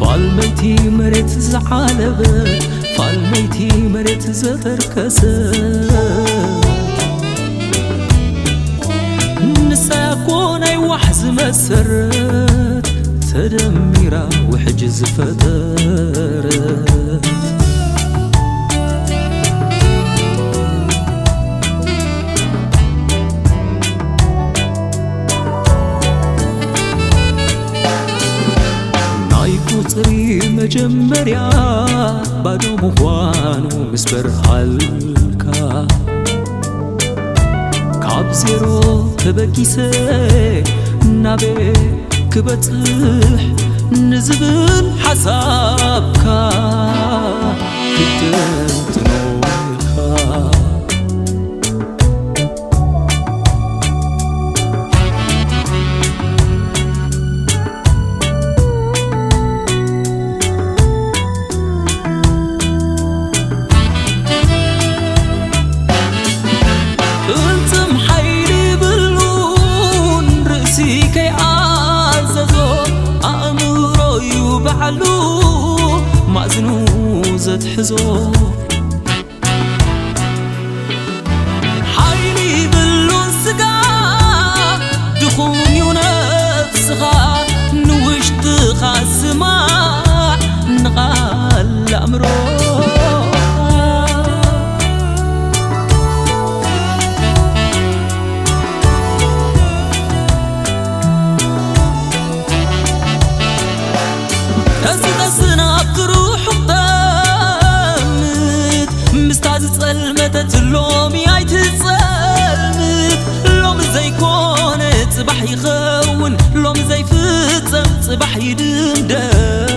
فالميتي مريت زعالبت فالميتي مريت زتركست نساكون اي وحز مسرت تدميرا وحجز فترت نايكوتري مجمريا بادو مخوانو مسبر حالكا كاب زيرو تبكيسي نابي كبتح نزبن حسابكا كدنت نويخا انتم حيري بلون رأسي كي عززو أمرو يبعلو مأزنو زد حزو حيري بلون سقا دخون ينفسخا نوشتخا سماع نغال أمرو تصلمت اللومي هاي تتصلمت لوم زي كونت صباح يخون لوم زي فتم صباح يدندم